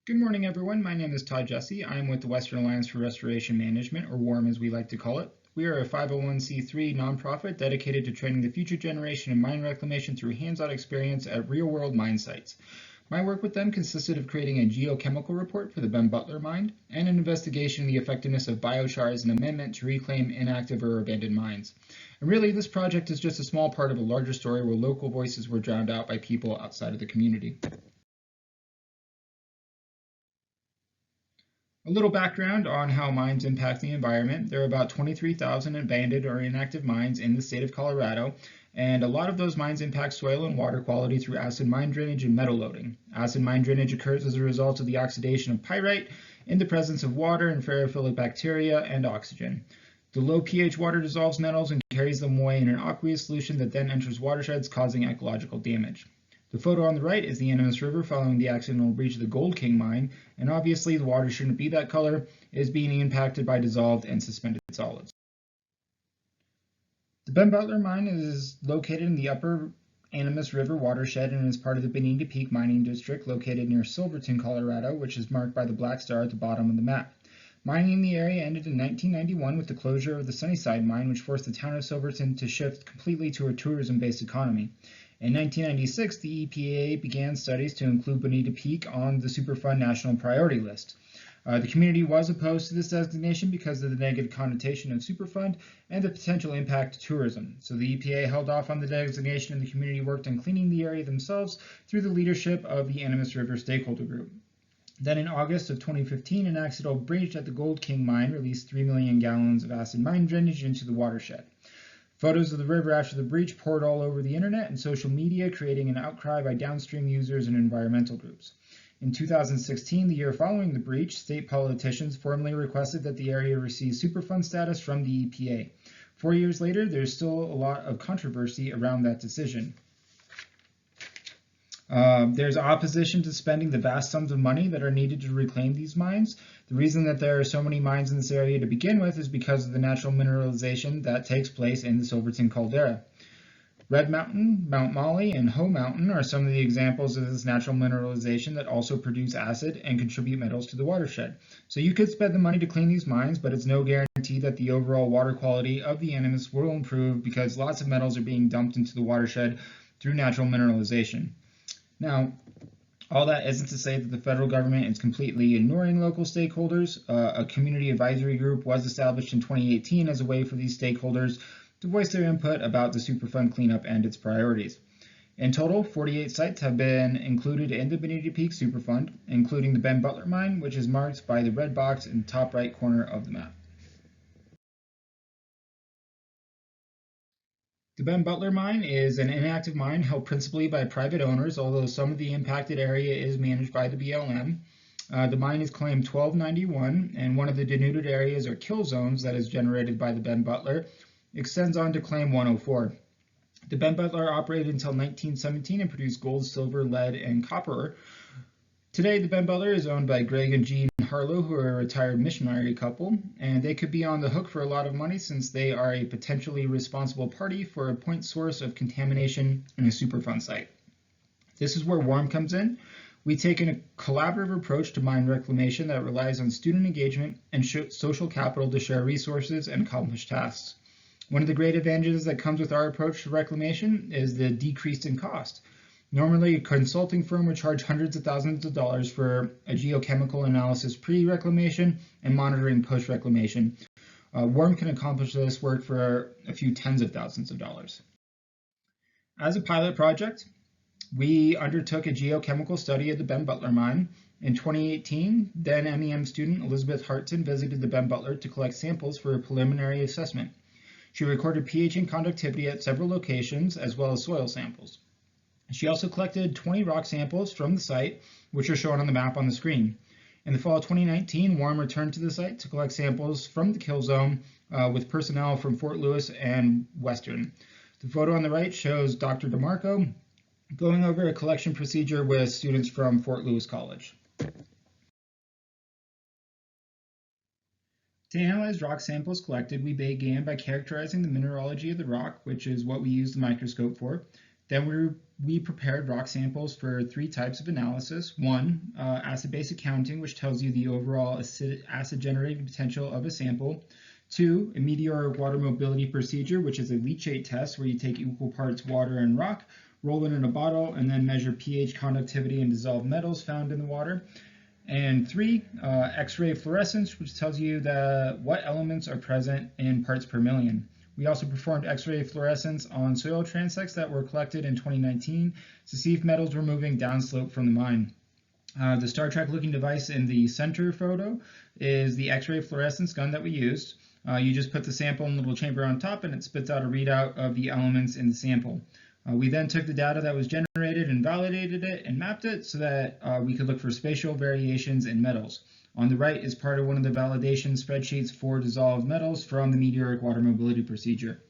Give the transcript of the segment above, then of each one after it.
Good morning, everyone. My name is Todd Jesse. I am with the Western Alliance for Restoration Management, or WARM as we like to call it. We are a 501c3 nonprofit dedicated to training the future generation in mine reclamation through hands-on experience at real-world mine sites. My work with them consisted of creating a geochemical report for the Ben Butler mine and an investigation of the effectiveness of biochar as an amendment to reclaim inactive or abandoned mines. And really, this project is just a small part of a larger story where local voices were drowned out by people outside of the community. A little background on how mines impact the environment. There are about 23,000 abandoned or inactive mines in the state of Colorado, and a lot of those mines impact soil and water quality through acid mine drainage and metal loading. Acid mine drainage occurs as a result of the oxidation of pyrite in the presence of water and ferrophilic bacteria and oxygen. The low pH water dissolves metals and carries them away in an aqueous solution that then enters watersheds, causing ecological damage. The photo on the right is the Animas River following the accidental breach of the Gold King mine, and obviously the water shouldn't be that color. It is being impacted by dissolved and suspended solids. The Ben Butler mine is located in the upper Animas River watershed and is part of the Bonita Peak mining district located near Silverton, Colorado, which is marked by the black star at the bottom of the map. Mining in the area ended in 1991 with the closure of the Sunnyside mine, which forced the town of Silverton to shift completely to a tourism-based economy. In 1996, the EPA began studies to include Bonita Peak on the Superfund National Priority List. The community was opposed to this designation because of the negative connotation of Superfund and the potential impact to tourism. So the EPA held off on the designation and the community worked on cleaning the area themselves through the leadership of the Animas River Stakeholder Group. Then in August of 2015, an accidental breach at the Gold King mine released 3 million gallons of acid mine drainage into the watershed. Photos of the river after the breach poured all over the internet and social media, creating an outcry by downstream users and environmental groups. In 2016, the year following the breach, state politicians formally requested that the area receive Superfund status from the EPA. 4 years later, there's still a lot of controversy around that decision. There's opposition to spending the vast sums of money that are needed to reclaim these mines. The reason that there are so many mines in this area to begin with is because of the natural mineralization that takes place in the Silverton caldera. Red Mountain, Mount Molly, and Ho Mountain are some of the examples of this natural mineralization that also produce acid and contribute metals to the watershed. So you could spend the money to clean these mines, but it's no guarantee that the overall water quality of the Animas will improve because lots of metals are being dumped into the watershed through natural mineralization. Now, all that isn't to say that the federal government is completely ignoring local stakeholders. A community advisory group was established in 2018 as a way for these stakeholders to voice their input about the Superfund cleanup and its priorities. In total, 48 sites have been included in the Bonita Peak Superfund, including the Ben Butler mine, which is marked by the red box in the top right corner of the map. The Ben Butler mine is an inactive mine held principally by private owners, although some of the impacted area is managed by the BLM. The mine is claimed 1291, and one of the denuded areas or kill zones that is generated by the Ben Butler extends on to claim 104. The Ben Butler operated until 1917 and produced gold, silver, lead, and copper. Today, the Ben Butler is owned by Greg and Jean Harlow, who are a retired missionary couple, and they could be on the hook for a lot of money since they are a potentially responsible party for a point source of contamination in a Superfund site. This is where WARM comes in. We take a collaborative approach to mine reclamation that relies on student engagement and social capital to share resources and accomplish tasks. One of the great advantages that comes with our approach to reclamation is the decrease in cost. Normally, a consulting firm would charge hundreds of thousands of dollars for a geochemical analysis pre-reclamation and monitoring post-reclamation. WARM can accomplish this work for a few tens of thousands of dollars. As a pilot project, we undertook a geochemical study of the Ben Butler mine. In 2018, then MEM student Elizabeth Hartson visited the Ben Butler to collect samples for a preliminary assessment. She recorded pH and conductivity at several locations, as well as soil samples. She also collected 20 rock samples from the site, which are shown on the map on the screen. In the fall of 2019, WARM returned to the site to collect samples from the kill zone with personnel from Fort Lewis and Western. The photo on the right shows Dr. DeMarco going over a collection procedure with students from Fort Lewis College. To analyze rock samples collected, we began by characterizing the mineralogy of the rock, which is what we use the microscope for. Then we we prepared rock samples for 3 types of analysis. One, acid-basic counting, which tells you the overall acid generating potential of a sample. 2, a meteoric water mobility procedure, which is a leachate test where you take equal parts water and rock, roll it in a bottle, and then measure pH, conductivity, and dissolved metals found in the water. And 3, X-ray fluorescence, which tells you what elements are present in parts per million. We also performed X-ray fluorescence on soil transects that were collected in 2019 to see if metals were moving downslope from the mine. The Star Trek looking device in the center photo is the X-ray fluorescence gun that we used. You just put the sample in a little chamber on top and it spits out a readout of the elements in the sample. We then took the data that was generated and validated it and mapped it so that we could look for spatial variations in metals. On the right is part of one of the validation spreadsheets for dissolved metals from the meteoric water mobility procedure.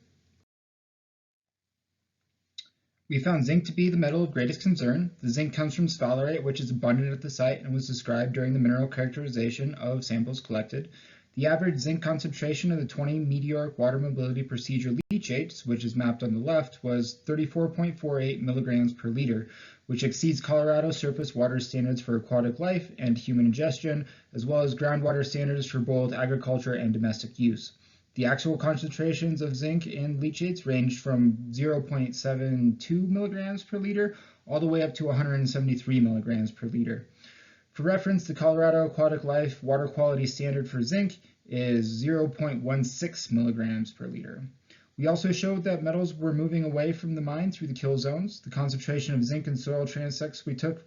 We found zinc to be the metal of greatest concern. The zinc comes from sphalerite, which is abundant at the site and was described during the mineral characterization of samples collected. The average zinc concentration of the 20 meteoric water mobility procedure leachates, which is mapped on the left, was 34.48 milligrams per liter, which exceeds Colorado surface water standards for aquatic life and human ingestion, as well as groundwater standards for both agriculture and domestic use. The actual concentrations of zinc in leachates ranged from 0.72 milligrams per liter all the way up to 173 milligrams per liter. For reference, the Colorado Aquatic Life water quality standard for zinc is 0.16 milligrams per liter. We also showed that metals were moving away from the mine through the kill zones. The concentration of zinc in soil transects we took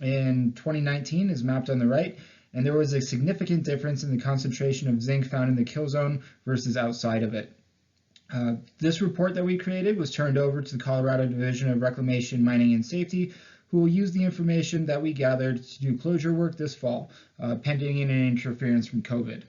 in 2019 is mapped on the right, and there was a significant difference in the concentration of zinc found in the kill zone versus outside of it. This report that we created was turned over to the Colorado Division of Reclamation, Mining, and Safety, who will use the information that we gathered to do closure work this fall, pending any interference from COVID.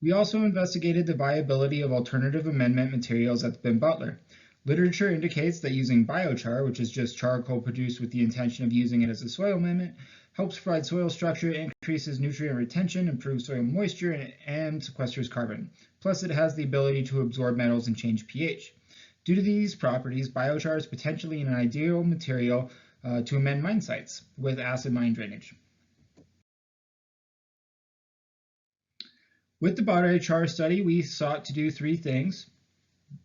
We also investigated the viability of alternative amendment materials at the Ben Butler. Literature indicates that using biochar, which is just charcoal produced with the intention of using it as a soil amendment, helps provide soil structure, increases nutrient retention, improves soil moisture, and sequesters carbon. Plus, it has the ability to absorb metals and change pH. Due to these properties, biochar is potentially an ideal material to amend mine sites with acid mine drainage. With the biochar study, we sought to do 3 things.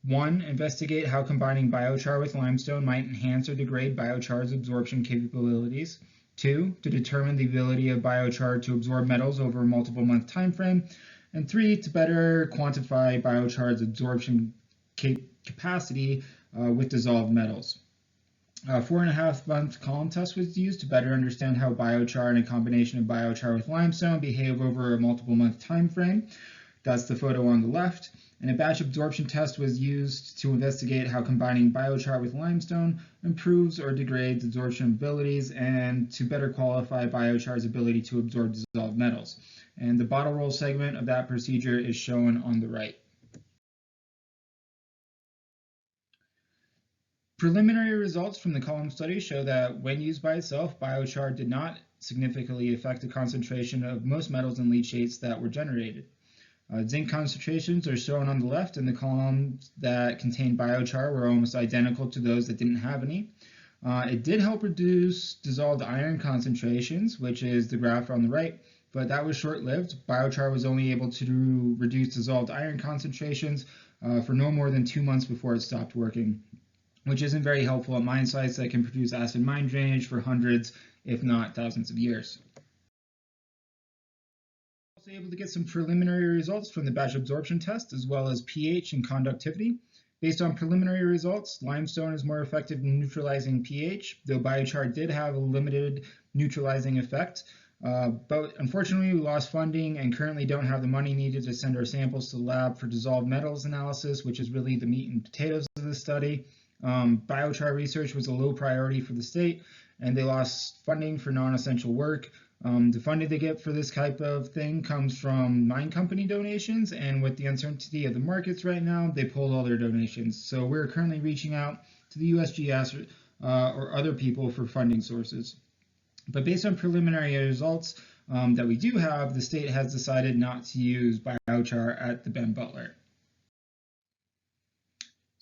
1, investigate how combining biochar with limestone might enhance or degrade biochar's absorption capabilities. 2, to determine the ability of biochar to absorb metals over a multiple month time frame. And 3, to better quantify biochar's absorption capacity with dissolved metals. A 4.5-month column test was used to better understand how biochar and a combination of biochar with limestone behave over a multiple month time frame. That's the photo on the left. And a batch absorption test was used to investigate how combining biochar with limestone improves or degrades absorption abilities and to better qualify biochar's ability to absorb dissolved metals. And the bottle roll segment of that procedure is shown on the right. Preliminary results from the column study show that when used by itself, biochar did not significantly affect the concentration of most metals in leachates that were generated. Zinc concentrations are shown on the left, and the columns that contained biochar were almost identical to those that didn't have any. It did help reduce dissolved iron concentrations, which is the graph on the right, but that was short-lived. Biochar was only able to reduce dissolved iron concentrations for no more than 2 months before it stopped working, which isn't very helpful at mine sites that can produce acid mine drainage for hundreds, if not thousands of years. Also able to get some preliminary results from the batch absorption test, as well as pH and conductivity. Based on preliminary results, limestone is more effective in neutralizing pH, though biochar did have a limited neutralizing effect. But unfortunately, we lost funding and currently don't have the money needed to send our samples to the lab for dissolved metals analysis, which is really the meat and potatoes of the study. Biochar research was a low priority for the state, and they lost funding for non-essential work. The funding they get for this type of thing comes from mine company donations, and with the uncertainty of the markets right now, they pulled all their donations. So we're currently reaching out to the USGS or other people for funding sources. But based on preliminary results that we do have, the state has decided not to use biochar at the Ben Butler.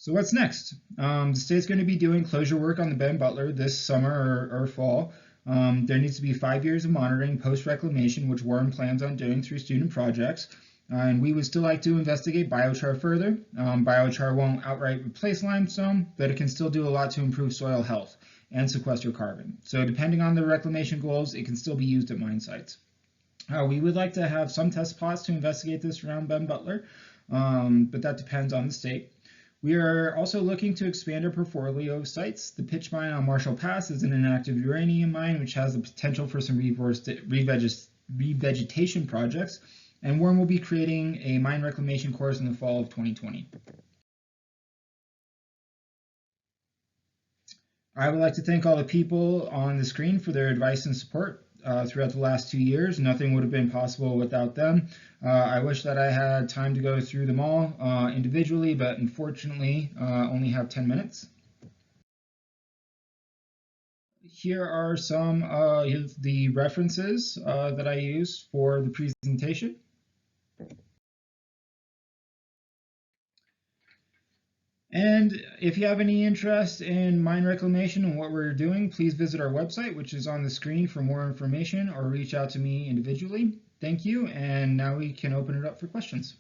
So what's next? The state's going to be doing closure work on the Ben Butler this summer or fall. There needs to be 5 years of monitoring post-reclamation, which Warren plans on doing through student projects. And we would still like to investigate biochar further. Biochar won't outright replace limestone, but it can still do a lot to improve soil health and sequester carbon. So depending on the reclamation goals, it can still be used at mine sites. We would like to have some test plots to investigate this around Ben Butler, but that depends on the state. We are also looking to expand our portfolio of sites. The pitch mine on Marshall Pass is an inactive uranium mine, which has the potential for some revegetation projects, and Warren will be creating a mine reclamation course in the fall of 2020. I would like to thank all the people on the screen for their advice and support throughout the last 2 years. Nothing would have been possible without them. I wish that I had time to go through them all individually, but unfortunately only have 10 minutes. Here are some of the references that I use for the presentation. And if you have any interest in mine reclamation and what we're doing, please visit our website, which is on the screen for more information, or reach out to me individually. Thank you, and now we can open it up for questions.